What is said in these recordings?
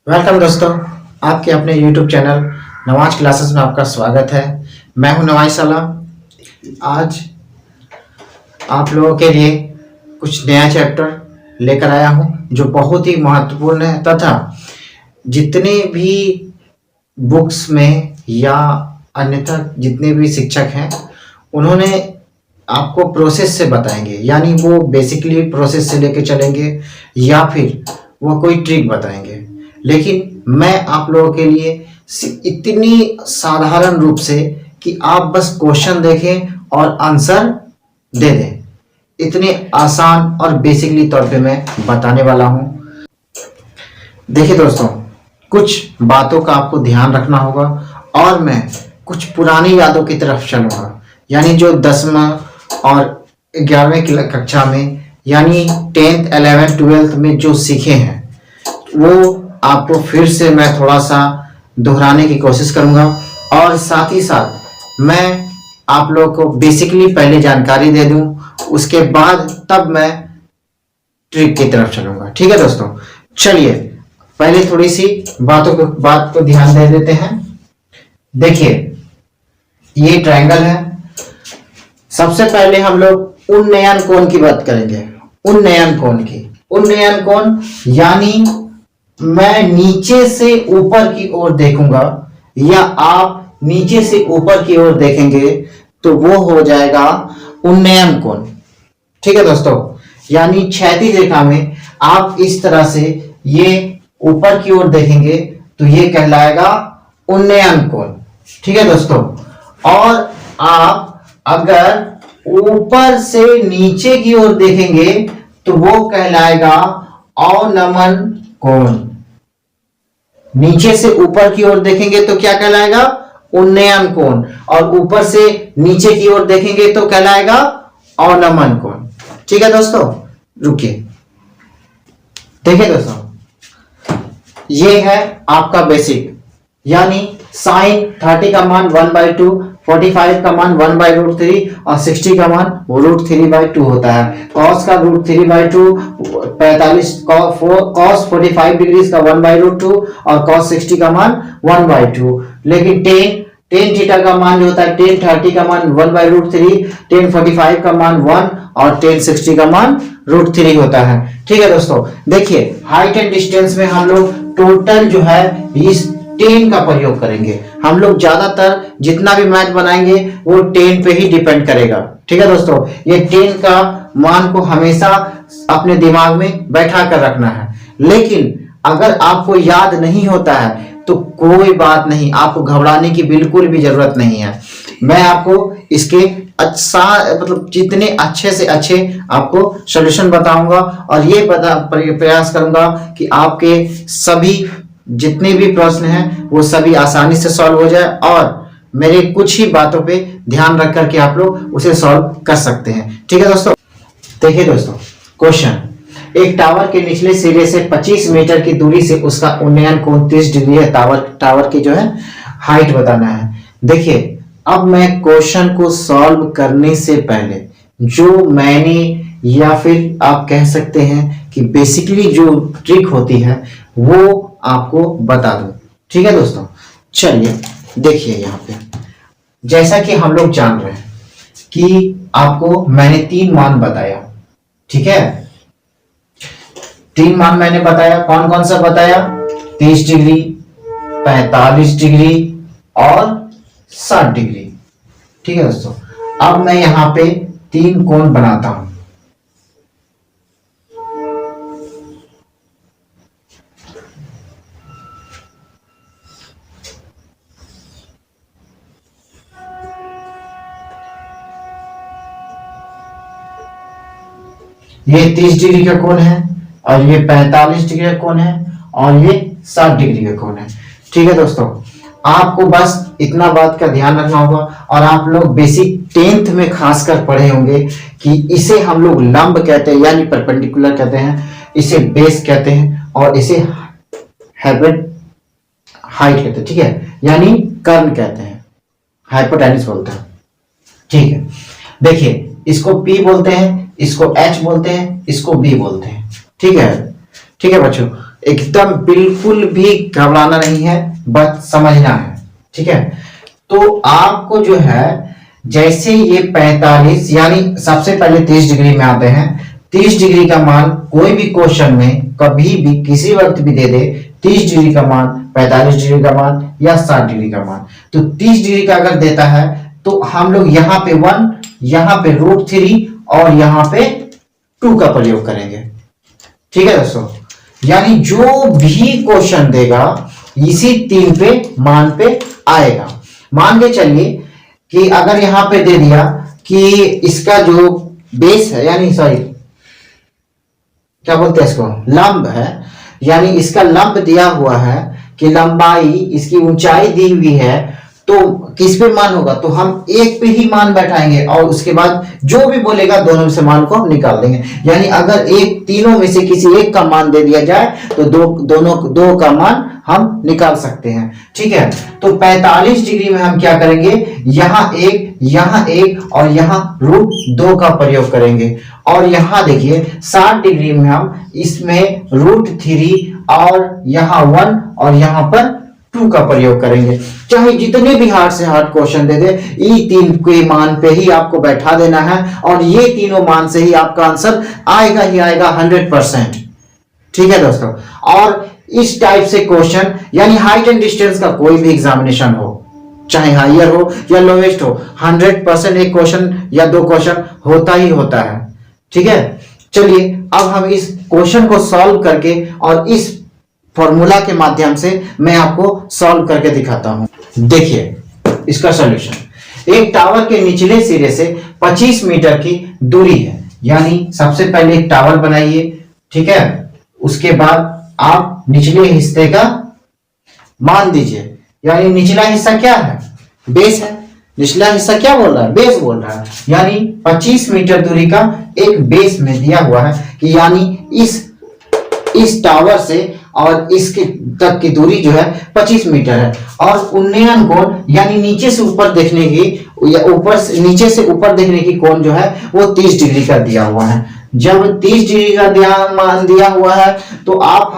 Welcome दोस्तों, आपके अपने YouTube चैनल नवाज क्लासेस में आपका स्वागत है। मैं हूं नवाज साला। आज आप लोगों के लिए कुछ नया चैप्टर लेकर आया हूं जो बहुत ही महत्वपूर्ण है तथा जितने भी बुक्स में या अन्यथा जितने भी शिक्षक हैं उन्होंने आपको प्रोसेस से बताएंगे, यानी वो बेसिकली प्रोसेस से लेके चलेंगे या फिर वो कोई ट्रिक बताएंगे। लेकिन मैं आप लोगों के लिए इतनी साधारण रूप से कि आप बस क्वेश्चन देखें और आंसर दे दें, इतने आसान और बेसिकली तौर पे मैं बताने वाला हूं। देखिए दोस्तों, कुछ बातों का आपको ध्यान रखना होगा और मैं कुछ पुरानी यादों की तरफ चलूंगा, यानी जो 10वां और 11वीं कक्षा में यानी 10th 11th 12th में जो सीखे हैं वो आपको फिर से मैं थोड़ा सा दोहराने की कोशिश करूंगा और साथ ही साथ मैं आप लोगों को बेसिकली पहले जानकारी दे दूं, उसके बाद तब मैं ट्रिक की तरफ चलूंगा। ठीक है दोस्तों, चलिए पहले थोड़ी सी बात को ध्यान दे देते हैं। देखिए ये ट्रायंगल है। सबसे पहले हम लोग उन्नयन कोण की बात करेंगे। उन्नयन कोण यानी मैं नीचे से ऊपर की ओर देखूंगा या आप नीचे से ऊपर की ओर देखेंगे तो वो हो जाएगा उन्नयन कोण। ठीक है दोस्तों, यानी क्षैतिज रेखा में आप इस तरह से ये ऊपर की ओर देखेंगे तो ये कहलाएगा उन्नयन कोण। ठीक है दोस्तों, और आप अगर ऊपर से नीचे की ओर देखेंगे तो वो कहलाएगा अवनमन कोण। नीचे से ऊपर की ओर देखेंगे तो क्या कहलाएगा? उन्नयन कोण, और ऊपर से नीचे की ओर देखेंगे तो कहलाएगा अवनमन कोण। ठीक है दोस्तों, रुकिए। देखिए दोस्तों, ये है आपका बेसिक, यानी साइन 30 का मान 1/2, 45 का मान 1/√3 और 60 का मान √3/2 होता है। कॉस का √3/2, 45 कॉस 45 डिग्री का 1/√2 और कॉस 60 का मान 1/2। लेकिन टेन थीटा का मान जो होता है, टेन 30 का मान 1/√3, टेन 45 का मान 1 और टेन 60 का मान √3 होता है। ठीक है दोस्तों, देखिए हाइट एंड डिस्टेंस में हम लोग टोटल जो है इस 10 का प्रयोग करेंगे। हम लोग ज्यादातर जितना भी मैथ बनाएंगे वो 10 पे ही डिपेंड करेगा। ठीक है दोस्तों, ये 10 का मान को हमेशा अपने दिमाग में बैठा कर रखना है। लेकिन अगर आपको याद नहीं होता है तो कोई बात नहीं, आपको घबराने की बिल्कुल भी जरूरत नहीं है। मैं आपको इसके मतलब जितने अच्छे से अच्छे आपको सॉल्यूशन बताऊंगा और ये प्रयास करूंगा कि आपके सभी जितने भी प्रश्न हैं वो सभी आसानी से सॉल्व हो जाए और मेरे कुछ ही बातों पे ध्यान रख करके आप लोग उसे सॉल्व कर सकते हैं। ठीक है दोस्तों, देखिए दोस्तों क्वेश्चन, एक टावर के निचले सिरे से 25 मीटर की दूरी से उसका उन्नयन कोण 30 डिग्री है। टावर की जो है हाइट बताना है। देखिए अब मैं क्वेश्चन को सॉल्व करने से पहले जो मैंने या फिर आप कह सकते हैं कि बेसिकली जो ट्रिक होती है वो आपको बता दूं। ठीक है दोस्तों, चलिए देखिए यहाँ पे जैसा कि हम लोग जान रहे हैं कि आपको मैंने 3 मान बताया। ठीक है, 3 मान मैंने बताया। कौन कौन सा बताया? 30 डिग्री, 45 डिग्री और 60 डिग्री। ठीक है दोस्तों, अब मैं यहां पे 3 कोण बनाता हूं। ये 30 डिग्री का कोण है और ये 45 डिग्री का कोण है और ये 60 डिग्री का कोण है। ठीक है दोस्तों, आपको बस इतना बात का ध्यान रखना होगा और आप लोग बेसिक 10th में खासकर पढ़े होंगे कि इसे हम लोग लंब कहते हैं, यानी परपेंडिकुलर कहते हैं, इसे बेस कहते हैं और इसे हाइट कहते हैं। ठीक है, यानी कर्ण कहते हैं, हाइपोटेन्यूस बोलते हैं। ठीक है, देखिए इसको P बोलते हैं, इसको H बोलते हैं, इसको B बोलते हैं। ठीक है बच्चों, एकदम बिल्कुल भी घबराना नहीं है, बस समझना है, ठीक है। तो आपको जो है जैसे ये 45 यानी सबसे पहले 30 डिग्री में आते हैं। 30 डिग्री का मान कोई भी क्वेश्चन में कभी भी किसी वक्त भी दे दे, 30 डिग्री का मान, 45 डिग्री का मान या 60 डिग्री का मान। तो 30 डिग्री का अगर देता है तो हम लोग यहाँ पे 1, यहाँ पे √3 और यहाँ पे 2 का प्रयोग करेंगे, ठीक है दोस्तों। यानी जो भी क्वेश्चन देगा इसी 3 पे मान पे आएगा। मान के चलिए कि अगर यहां पे दे दिया कि इसका जो बेस है, यानी सॉरी क्या बोलते हैं इसको, लंब है, यानी इसका लंब दिया हुआ है कि लंबाई, इसकी ऊंचाई दी हुई है, तो किस पे मान होगा, तो हम एक पे ही मान बैठाएंगे और उसके बाद जो भी बोलेगा दोनों से मान को हम निकाल देंगे। यानी अगर एक तीनों में से किसी एक का मान दे दिया जाए तो दो का मान हम निकाल सकते हैं, ठीक है। तो 45 डिग्री में हम क्या करेंगे, यहाँ एक और यहाँ √2 का प्रयोग करेंगे। और यहाँ देखिए 60 डिग्री में हम इसमें √3 और यहाँ 1 और यहाँ पर 2 का प्रयोग करेंगे। चाहे जितने भी हार्ड से हार्ड क्वेश्चन दे दे, ये 3 के मान पे ही आपको बैठा देना है और ये तीनों मान से ही आपका आंसर आएगा ही आएगा 100%, ठीक है दोस्तों। और इस टाइप से क्वेश्चन, यानी हाइट एंड डिस्टेंस का कोई भी एग्जामिनेशन हो, चाहे हायर हो या लोएस्ट हो, 100% एक क्वेश्चन या 2 क्वेश्चन होता ही होता है, ठीक है। चलिए अब हम इस क्वेश्चन को सॉल्व करके और इस फॉर्मूला के माध्यम से मैं आपको सॉल्व करके दिखाता हूं। देखिए इसका सॉल्यूशन, एक टावर के निचले सिरे से 25 मीटर की दूरी है, यानी सबसे पहले एक टावर बनाइए, ठीक है। उसके बाद आप निचले हिस्से का मान दीजिए, यानी निचला हिस्सा क्या है, बेस है। निचला हिस्सा क्या बोल रहा है, बेस बोल रहा है। यानी 25 मीटर दूरी का एक बेस में दिया हुआ है कि यानी इस टावर से और इसके तक की दूरी जो है 25 मीटर है। और उन्नयन कोण यानी नीचे से ऊपर देखने की या नीचे से ऊपर देखने की कोण जो है वो 30 डिग्री का दिया हुआ है। जब 30 डिग्री का मान दिया हुआ है तो आप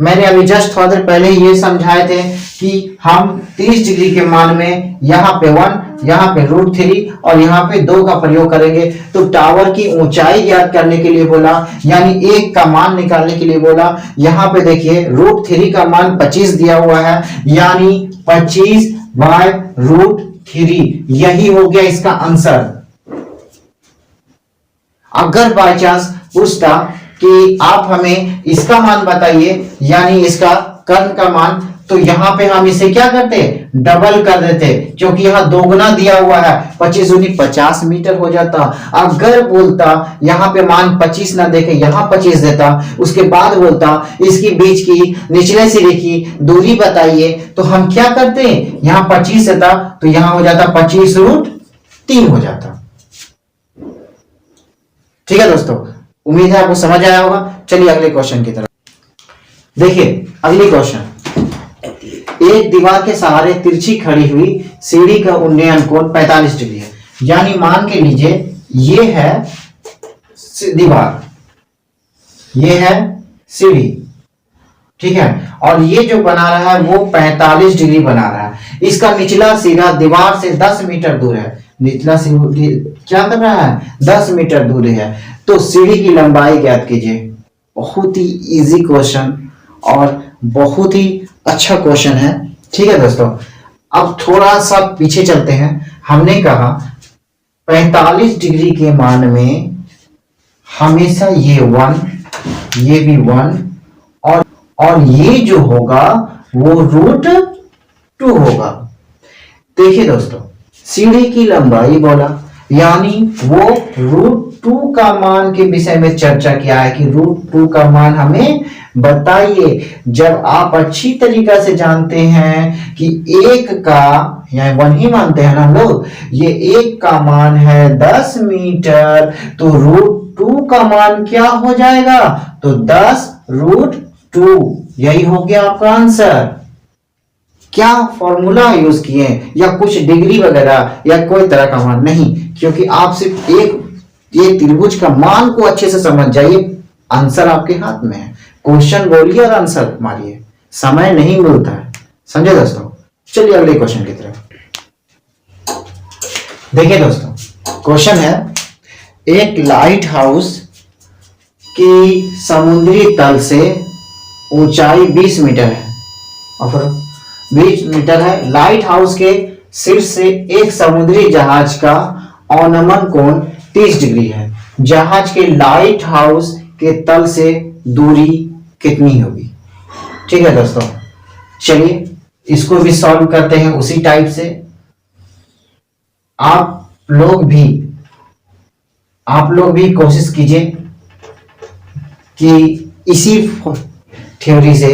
मैंने अभी जस्ट थोड़ा देर पहले ये समझाए थे कि हम 30 डिग्री के मान में यहाँ पे 1, यहाँ पे √3 और यहाँ पे 2 का प्रयोग करेंगे। तो टावर की ऊंचाई ज्ञात करने के लिए बोला, यानी 1 का मान निकालने के लिए बोला। यहाँ पे देखिए √3 का मान 25 दिया हुआ है, यानी 25/√3, यही हो गया इसका आंसर। अगर बाय चांस पूछता कि आप हमें इसका मान बताइए, यानी इसका कर्ण का मान, तो यहां पे हम इसे क्या करते, डबल कर देते, क्योंकि यहां 2 गुना दिया हुआ है, 25 दूनी 50 मीटर हो जाता। अगर बोलता यहां पे मान 25 ना देके यहां 25 देता, उसके बाद बोलता इसकी बीच की निचले सिरे की दूरी बताइए, तो हम क्या करते, यहां 25 देता तो यहां हो जाता 25√3 हो जाता। ठीक है दोस्तों, उम्मीद है आपको समझ आया होगा। चलिए अगले क्वेश्चन की तरफ देखिए। अगली क्वेश्चन, एक दीवार के सहारे तिरछी खड़ी हुई सीढ़ी का उन्नयन कोण 45 डिग्री है। यानी मान के लीजिए ये है दीवार, ये है सीढ़ी, ठीक है, और ये जो बना रहा है वो 45 डिग्री बना रहा है। इसका निचला सिरा दीवार से 10 मीटर दूर है। निचला क्या कर रहा है, 10 मीटर दूर है। तो सीढ़ी की लंबाई ज्ञात कीजिए। बहुत ही इजी क्वेश्चन और बहुत ही अच्छा क्वेश्चन है, ठीक है दोस्तों। अब थोड़ा सा पीछे चलते हैं। हमने कहा 45 डिग्री के मान में हमेशा ये 1, ये भी 1 और ये जो होगा वो √2 होगा। देखिए दोस्तों, सीढ़ी की लंबाई बोला, यानी वो √2 का मान के विषय में चर्चा किया है कि √2 का मान हमें बताइए। जब आप अच्छी तरीका से जानते हैं कि 1 का, यानी 1 ही मानते हैं ना हम लोग, ये 1 का मान है 10 मीटर, तो √2 का मान क्या हो जाएगा, तो 10√2, यही हो गया आपका आंसर। क्या फॉर्मूला यूज किए या कुछ डिग्री वगैरह या कोई तरह का मान नहीं, क्योंकि आप सिर्फ ये त्रिभुज का मान को अच्छे से समझ जाइए, आंसर आपके हाथ में है। क्वेश्चन बोलिए और आंसर मारिए, समय नहीं मिलता है, समझे दोस्तों। चलिए अगले क्वेश्चन की तरफ देखिए दोस्तों। क्वेश्चन है, एक लाइट हाउस की समुद्री तल से ऊंचाई 20 मीटर है, और 20 मीटर है। लाइट हाउस के शीर्ष से एक समुद्री जहाज का अवनमन कोण 30 डिग्री है। जहाज के लाइट हाउस के तल से दूरी कितनी होगी? ठीक है दोस्तों, चलिए इसको भी सॉल्व करते हैं उसी टाइप से। आप लोग भी कोशिश कीजिए कि इसी थ्योरी से,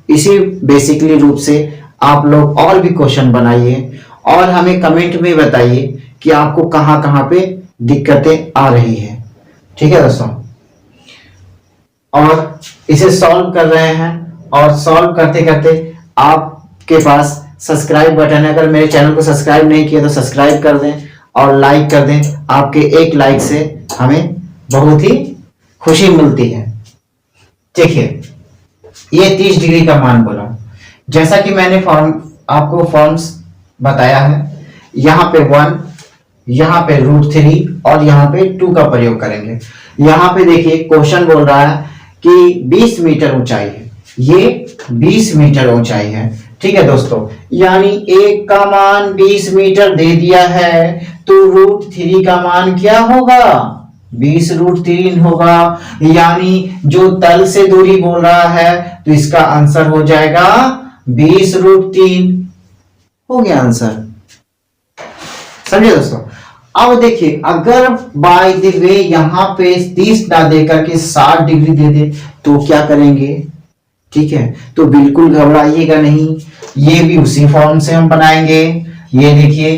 इसी बेसिकली रूप से आप लोग और भी क्वेश्चन बनाइए और हमें कमेंट में बताइए कि आपको कहां कहां पे दिक्कतें आ रही है। ठीक है दोस्तों, और इसे सॉल्व कर रहे हैं, और सॉल्व करते करते आपके पास सब्सक्राइब बटन है। अगर मेरे चैनल को सब्सक्राइब नहीं किया तो सब्सक्राइब कर दें और लाइक कर दें। आपके एक लाइक से हमें बहुत ही खुशी मिलती है। देखिए ये 30 डिग्री का मान बोला, जैसा कि मैंने आपको फॉर्म्स बताया है। यहाँ पे 1, यहाँ पे √3 और यहाँ पे 2 का प्रयोग करेंगे। यहाँ पे देखिए क्वेश्चन बोल रहा है कि 20 मीटर ऊंचाई है, ये 20 मीटर ऊंचाई है। ठीक है दोस्तों, यानी एक का मान 20 मीटर दे दिया है, तो √3 का मान क्या होगा? 20√3 होगा। यानी जो तल से दूरी बोल रहा है तो इसका आंसर हो जाएगा 20√3। हो गया आंसर, समझे दोस्तों। अब देखिए, अगर बाय द वे यहां पे 30 ना देकर के 60 डिग्री दे दे तो क्या करेंगे? ठीक है, तो बिल्कुल घबराइएगा नहीं, ये भी उसी फॉर्म से हम बनाएंगे। ये देखिए,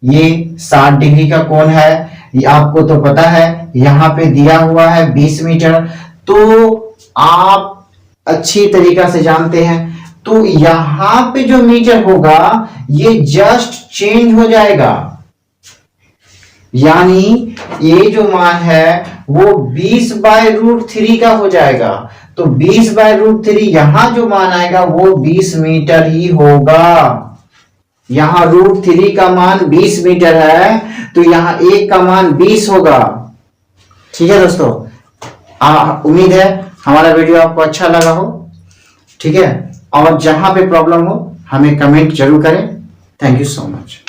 ये 60 डिग्री का कोण है, ये आपको तो पता है, यहां पे दिया हुआ है 20 मीटर, तो आप अच्छी तरीका से जानते हैं। तो यहां पे जो मीटर होगा ये जस्ट चेंज हो जाएगा, यानी ये जो मान है वो 20/√3 का हो जाएगा। तो 20/√3 यहां जो मान आएगा वो 20 मीटर ही होगा। यहां √3 का मान 20 मीटर है, तो यहां 1 का मान 20 होगा। ठीक है दोस्तों, उम्मीद है हमारा वीडियो आपको अच्छा लगा हो। ठीक है, और जहां पे प्रॉब्लम हो हमें कमेंट जरूर करें। Thank you so much.